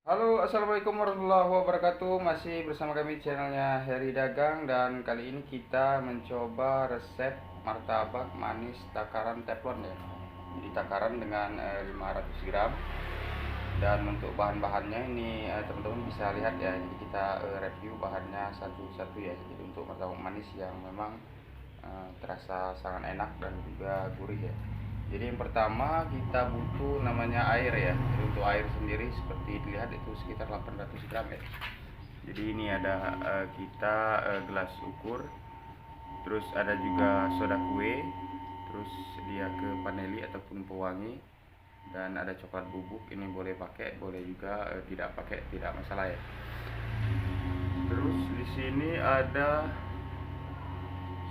Halo, assalamualaikum warahmatullahi wabarakatuh. Masih bersama kami channelnya Heri Dagang, dan kali ini kita mencoba resep martabak manis takaran teflon ya. Jadi takaran dengan 500 gram. Dan untuk bahan-bahannya ini teman-teman bisa lihat ya. Jadi kita review bahannya satu-satu ya. Jadi untuk martabak manis yang memang terasa sangat enak dan juga gurih ya. Jadi yang pertama kita butuh namanya air ya. Jadi untuk air sendiri seperti dilihat itu sekitar 800 gram ya. Jadi ini ada kita gelas ukur, terus ada juga soda kue, terus dia ke vanili ataupun pewangi, dan ada coklat bubuk. Ini boleh pakai, boleh juga tidak pakai, tidak masalah ya. Terus di sini ada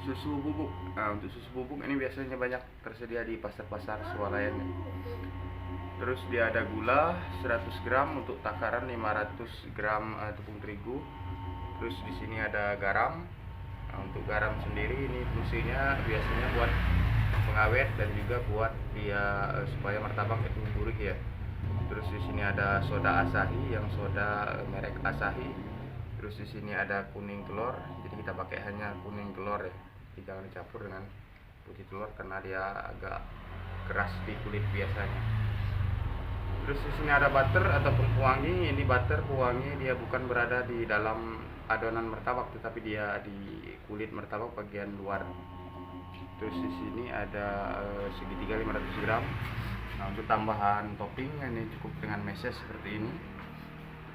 susu bubuk. Nah, untuk susu bubuk ini biasanya banyak tersedia di pasar-pasar swalayan. Terus dia ada gula 100 gram untuk takaran 500 gram tepung terigu. Terus di sini ada garam. Nah, untuk garam sendiri ini fungsinya biasanya buat pengawet dan juga buat dia supaya martabak itu gurih ya. Terus di sini ada soda Asahi, yang soda merek Asahi. Terus di sini ada kuning telur. Jadi kita pakai hanya kuning telur ya. Jadi jangan dicampur dengan putih telur karena dia agak keras di kulit biasanya. Terus di sini ada butter ataupun pewangi. Ini butter pewangi dia bukan berada di dalam adonan martabak, tetapi dia di kulit martabak bagian luar. Terus di sini ada segitiga 500 gram. Nah, untuk tambahan topping ini cukup dengan meses seperti ini.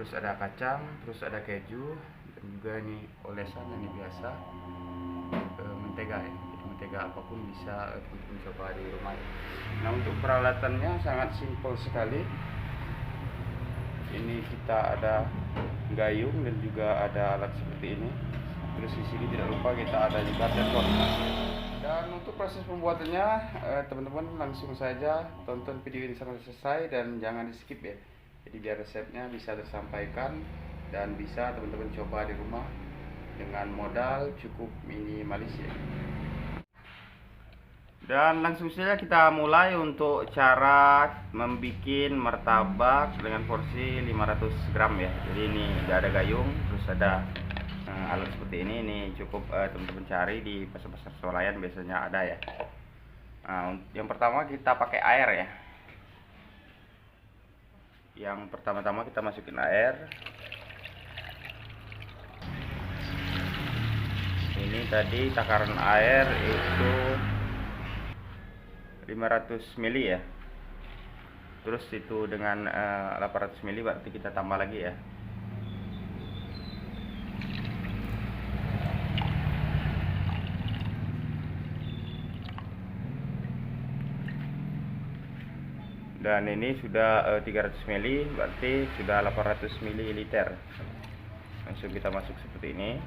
Terus ada kacang, terus ada keju, dan juga ini olesan yang biasa mentega ya. Jadi mentega apapun bisa mencoba di rumah ya. Nah, untuk peralatannya sangat simpel sekali. Ini kita ada gayung dan juga ada alat seperti ini. Terus di sini tidak lupa kita ada juga teflon. Dan untuk proses pembuatannya teman-teman langsung saja tonton video ini sampai selesai dan jangan di skip ya. Jadi biar resepnya bisa tersampaikan dan bisa teman-teman coba di rumah dengan modal cukup minimalis ya. Dan langsung saja kita mulai untuk cara membuat martabak dengan porsi 500 gram ya. Jadi ini ada gayung, terus ada alat seperti ini cukup teman-teman cari di pasar-pasar swalayan biasanya ada ya. Nah, yang pertama kita pakai air ya. Yang pertama-tama kita masukin air. Ini tadi takaran air itu 500 ml ya. Terus itu dengan 800 ml berarti kita tambah lagi ya. Dan ini sudah 300 ml berarti sudah 800 ml. Langsung kita masuk seperti ini.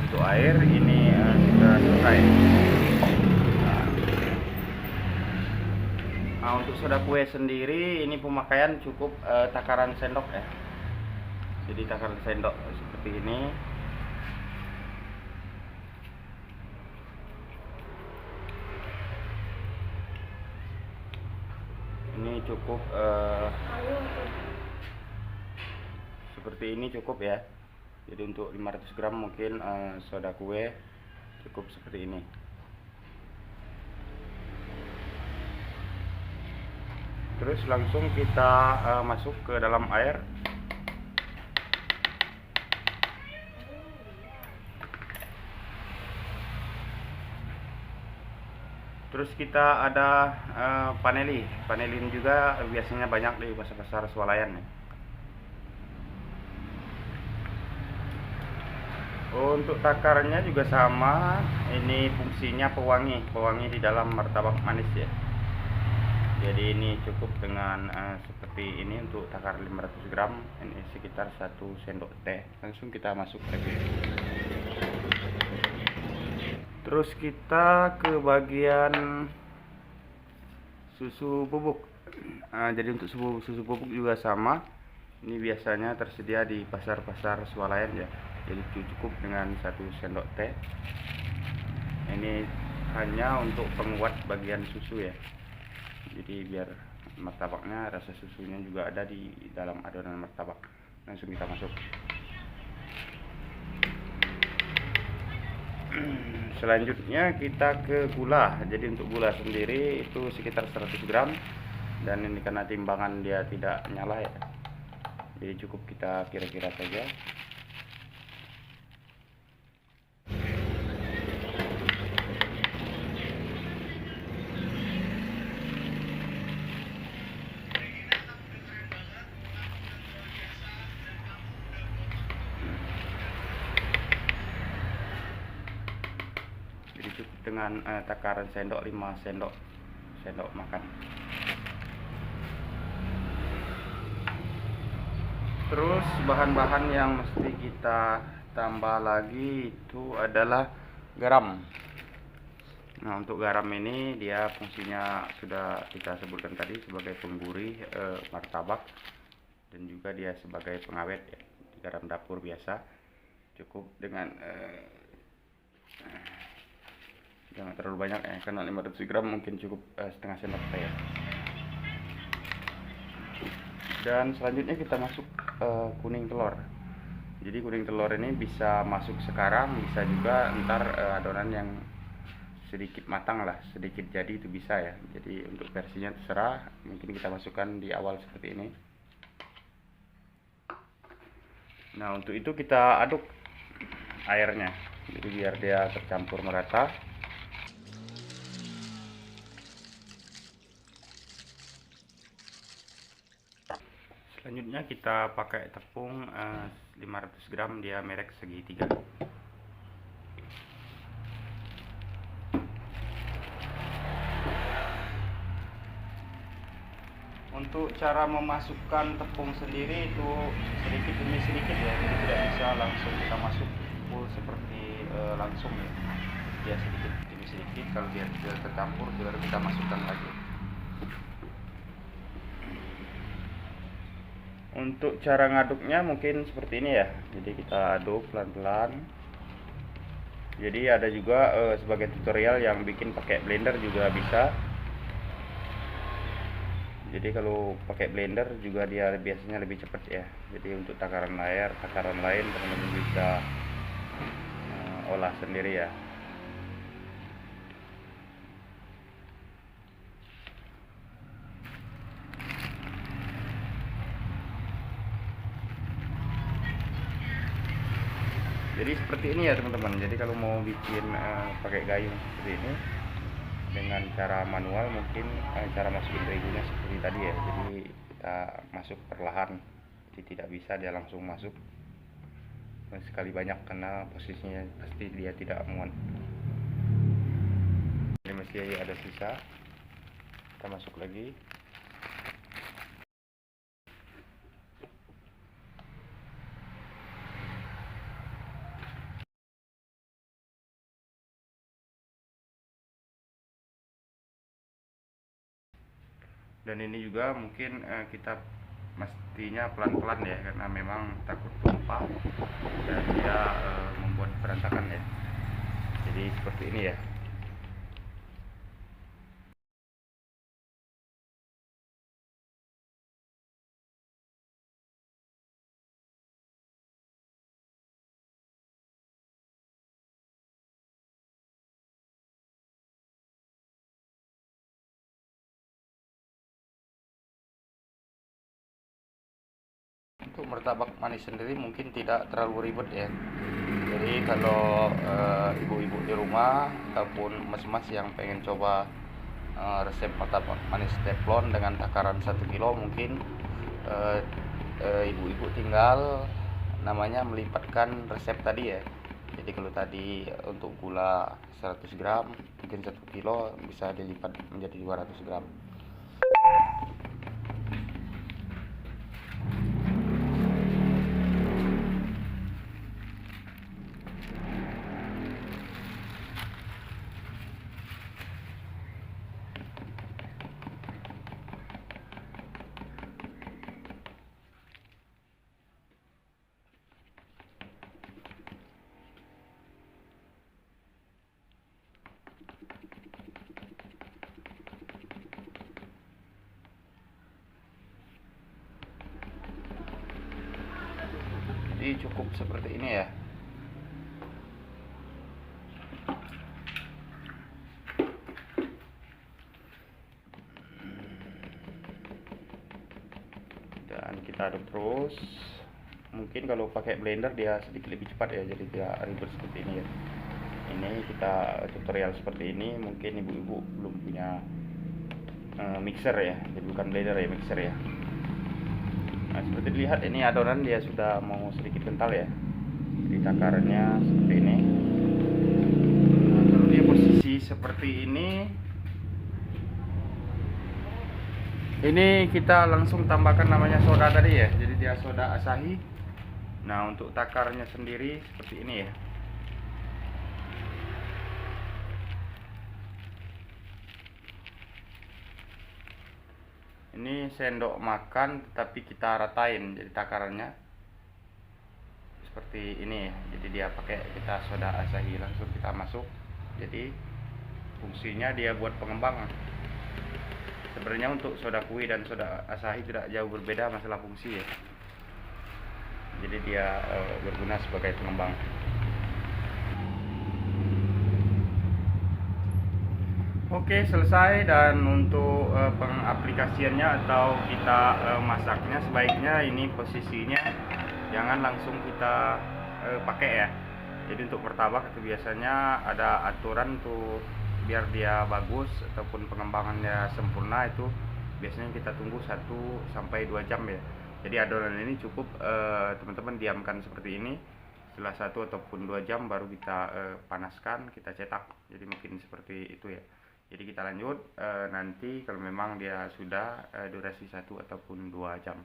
Untuk air ini sudah selesai. Nah, untuk soda kue sendiri ini pemakaian cukup takaran sendok ya. Jadi takaran sendok seperti ini. Ini cukup seperti ini cukup ya. Jadi untuk 500 gram mungkin soda kue cukup seperti ini. Terus langsung kita masuk ke dalam air. Terus kita ada vanilin juga biasanya banyak di pasar-pasar swalayan ya. Untuk takarannya juga sama. Ini fungsinya pewangi di dalam martabak manis ya. Jadi ini cukup dengan seperti ini untuk takaran 500 gram. Ini sekitar 1 sendok teh. Langsung kita masuk lagi. Terus kita ke bagian susu bubuk. Jadi untuk susu bubuk juga sama. Ini biasanya tersedia di pasar-pasar swalayan ya. Jadi cukup dengan 1 sendok teh. Ini hanya untuk penguat bagian susu ya. Jadi biar martabaknya, rasa susunya juga ada di dalam adonan martabak. Langsung kita masuk. Selanjutnya kita ke gula. Jadi untuk gula sendiri itu sekitar 100 gram, dan ini karena timbangan dia tidak nyala ya, jadi cukup kita kira-kira saja. Jadi cukup dengan takaran sendok, 5 sendok makan. Terus bahan-bahan yang mesti kita tambah lagi itu adalah garam. Nah, untuk garam ini dia fungsinya sudah kita sebutkan tadi sebagai penggurih martabak, dan juga dia sebagai pengawet ya. Garam dapur biasa, cukup dengan jangan terlalu banyak ya, karena 500 gram mungkin cukup setengah sendok saya. Dan selanjutnya kita masuk kuning telur. Jadi kuning telur ini bisa masuk sekarang, bisa juga ntar adonan yang sedikit matang lah, sedikit jadi itu bisa ya. Jadi untuk versinya terserah, mungkin kita masukkan di awal seperti ini. Nah, untuk itu kita aduk airnya, jadi biar dia tercampur merata. Selanjutnya kita pakai tepung 500 gram, dia merek segitiga. Untuk cara memasukkan tepung sendiri itu sedikit demi sedikit ya, jadi tidak bisa langsung kita masuk full seperti langsung ya. Dia sedikit demi sedikit, kalau dia sudah tercampur baru kita masukkan lagi. Untuk cara ngaduknya mungkin seperti ini ya, jadi kita aduk pelan-pelan. Jadi ada juga sebagai tutorial yang bikin pakai blender juga bisa. Jadi kalau pakai blender juga dia biasanya lebih cepat ya. Jadi untuk takaran lain teman-teman bisa olah sendiri ya. Jadi seperti ini ya teman-teman. Jadi kalau mau bikin pakai gayung seperti ini dengan cara manual, mungkin cara masukin terigunya seperti tadi ya. Jadi kita masuk perlahan, jadi tidak bisa dia langsung masuk sekali banyak karena posisinya pasti dia tidak muat. Ini masih ada sisa, kita masuk lagi. Dan ini juga mungkin kita mestinya pelan-pelan ya, karena memang takut tumpah dan dia membuat berantakan ya. Jadi seperti ini ya. Untuk martabak manis sendiri mungkin tidak terlalu ribet ya. Jadi kalau ibu-ibu di rumah ataupun mas-mas yang pengen coba resep martabak manis teflon dengan takaran 1 kilo, mungkin ibu-ibu tinggal namanya melipatkan resep tadi ya. Jadi kalau tadi untuk gula 100 gram, mungkin 1 kilo bisa dilipat menjadi 200 gram. Jadi cukup seperti ini ya. Dan kita aduk terus. Mungkin kalau pakai blender dia sedikit lebih cepat ya, jadi tidak ribet seperti ini ya. Ini kita tutorial seperti ini, mungkin ibu-ibu belum punya mixer ya, jadi bukan blender ya, mixer ya. Nah, seperti dilihat ini adonan dia sudah mau sedikit kental ya. Jadi takarannya seperti ini. Nah, kalau dia posisi seperti ini kita langsung tambahkan namanya soda tadi ya. Jadi dia soda Asahi. Nah, untuk takarnya sendiri seperti ini ya. Ini sendok makan tapi kita ratain, jadi takarannya seperti ini ya. Jadi dia pakai kita soda Asahi langsung kita masuk. Jadi fungsinya dia buat pengembang. Sebenarnya untuk soda kue dan soda Asahi tidak jauh berbeda masalah fungsi ya. Jadi dia berguna sebagai pengembang. Oke, selesai. Dan untuk pengaplikasiannya atau kita masaknya, sebaiknya ini posisinya jangan langsung kita pakai ya. Jadi untuk martabak itu biasanya ada aturan tuh, biar dia bagus ataupun pengembangannya sempurna itu biasanya kita tunggu 1 sampai 2 jam ya. Jadi adonan ini cukup teman-teman diamkan seperti ini. Setelah 1 ataupun 2 jam baru kita panaskan, kita cetak. Jadi mungkin seperti itu ya. Jadi kita lanjut nanti kalau memang dia sudah durasi 1 ataupun 2 jam.